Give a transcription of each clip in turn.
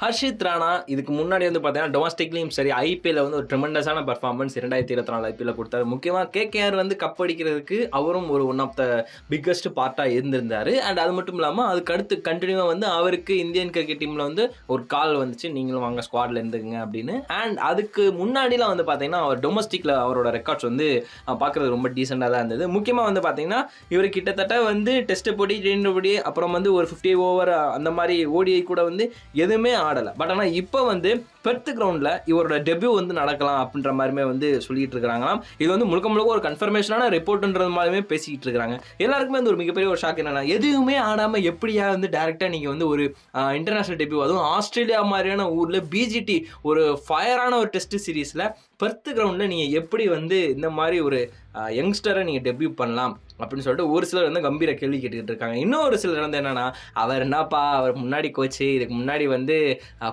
ஹர்ஷித் ராணா இதுக்கு முன்னாடி வந்து பார்த்தீங்கன்னா டொமஸ்டிக்லையும் சரி ஐபிஎல்ல வந்து ஒரு ட்ரெமெண்டஸான பர்ஃபார்மன்ஸ் 2024 ஐபிஎல்ல கொடுத்தாரு. முக்கியமாக கேகேஆர் வந்து கப் அடிக்கிறதுக்கு அவரும் ஒரு ஒன் ஆஃப் த பிக்கஸ்ட் பார்ட்டாக இருந்திருந்தார். அண்ட் அது மட்டும் இல்லாமல் அதுக்கு அடுத்து கண்டினியூவாக வந்து அவருக்கு இந்தியன் கிரிக்கெட் டீமில் வந்து ஒரு கால் வந்துச்சு, நீங்களும் வாங்க ஸ்குவாடில் இருந்துக்குங்க அப்படின்னு. அண்ட் அதுக்கு முன்னாடிலாம் வந்து பார்த்தீங்கன்னா அவர் டொமஸ்டிக்கில் அவரோட ரெக்கார்ட்ஸ் வந்து பார்க்குறது ரொம்ப டீசெண்டாக தான் இருந்தது. முக்கியமாக வந்து பார்த்தீங்கன்னா இவர் கிட்டத்தட்ட வந்து டெஸ்ட் போட்டி ட்ரெயின் போட்டி அப்புறம் வந்து ஒரு 50 ஓவர் அந்த மாதிரி ஓடிஐ கூட வந்து எதுவுமே ஆடலை. பட் ஆனால் இப்போ வந்து பெர்த் கிரவுண்டில் இவரோட டெபியூ வந்து நடக்கலாம் அப்படின்ற மாதிரிமே வந்து சொல்லிட்டு இருக்கிறாங்களாம். இது வந்து முழுக்க முழுக்க ஒரு கன்ஃபர்மேஷனான ரிப்போர்ட்ன்றது மாதிரியுமே பேசிக்கிட்டு இருக்காங்க. எல்லாருக்குமே வந்து ஒரு மிகப்பெரிய ஒரு ஷாக் என்னன்னா, எதுவுமே ஆடாமல் எப்படியா வந்து டேரெக்டாக நீங்கள் வந்து ஒரு இன்டர்நேஷனல் டெபியூ, அதுவும் ஆஸ்திரேலியா மாதிரியான ஊரில் பிஜிடி ஒரு ஃபயரான ஒரு டெஸ்ட் சீரீஸில் பெர்த் கிரவுண்டில் நீங்கள் எப்படி வந்து இந்த மாதிரி ஒரு யங்ஸ்டரை நீங்கள் டெபியூ பண்ணலாம் அப்படின்னு சொல்லிட்டு ஒரு சிலர் வந்து கம்பீர கேள்வி கேட்டுக்கிட்டு இருக்காங்க. இன்னும் ஒரு சிலர் வந்து என்னன்னா, அவர் என்னப்பா அவர் முன்னாடி கோச்சு, இதுக்கு முன்னாடி வந்து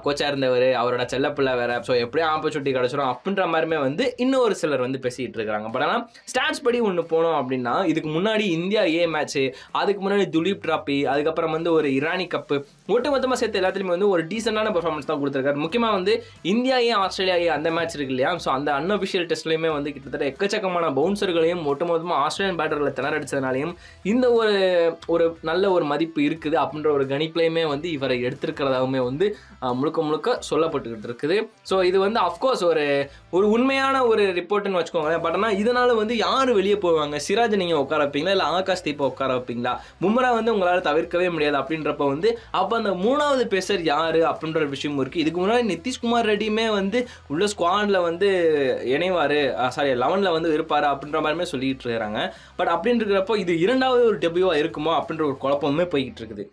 கோச்சாக இருந்தவர், அவரோட செல்லப்பிள்ளை வேற, ஸோ எப்படியும் ஆப்பர்ச்சுனிட்டி கிடச்சிரும் அப்படின்ற மாதிரிமே வந்து இன்னும் ஒரு சிலர் வந்து பேசிக்கிட்டு இருக்காங்க. பட் ஆனால் ஸ்டாட்ஸ் படி ஒன்று போனோம் அப்படின்னா, இதுக்கு முன்னாடி இந்தியா மேட்ச்சு, அதுக்கு முன்னாடி துலீப் டிராபி, அதுக்கப்புறம் வந்து ஒரு இரானி கப்பு, ஒட்டுமொத்தமாக சேர்த்து எல்லாத்துலேயுமே வந்து ஒரு டீசெண்டான பர்ஃபார்மன்ஸ் தான் கொடுத்துருக்காரு. முக்கியமாக வந்து இந்தியா ஆஸ்திரேலியா அந்த மேட்ச் இருக்கு இல்லையா, ஸோ அந்த அன்அஃபிஷியல் டெஸ்ட்லையுமே வந்து கிட்டத்தட்ட எக்கச்சக்கமான பவுன்சர்களையும் ஒட்டுமொத்தமாக ஆஸ்திரேலியன் பேட்டர்களை திணறடிச்சதுனாலையும் இந்த ஒரு நல்ல ஒரு மதிப்பு இருக்குது அப்படின்ற ஒரு கணிப்புலையுமே வந்து இவரை எடுத்திருக்கிறதாகவுமே வந்து முழுக்க முழுக்க சொல்லப்பட்டுக்கிட்டு இருக்குது. ஸோ இது வந்து அஃப்கோர்ஸ் ஒரு உண்மையான ஒரு ரிப்போர்ட்னு வச்சுக்கோங்களேன். பட் ஆனால் இதனால் வந்து யார் வெளியே போவாங்க? சிராஜ் நீங்கள் உட்கார வைப்பீங்களா, இல்லை ஆகாஷ் தீப்பை உட்கார வைப்பீங்களா? பும்ரா வந்து உங்களால் தவிர்க்கவே முடியாது அப்படின்றப்ப வந்து அப்போ அந்த மூணாவது பேசர் யார் அப்படின்ற ஒரு விஷயம் இருக்குது. இதுக்கு முன்னாடி நிதிஷ்குமார் ரெட்டியுமே வந்து உள்ள ஸ்குவாடில் வந்து இணைவார், 11ல் வந்து இருப்பார் அப்படின்ற மாதிரிமே சொல்லிட்டு இருக்கிறாங்க. பட் அப்படின்னு இருக்கிறப்போ இது இரண்டாவது ஒரு டெபியூவாக இருக்குமோ அப்படின்ற ஒரு குழப்பமே போய்கிட்டு இருக்குது.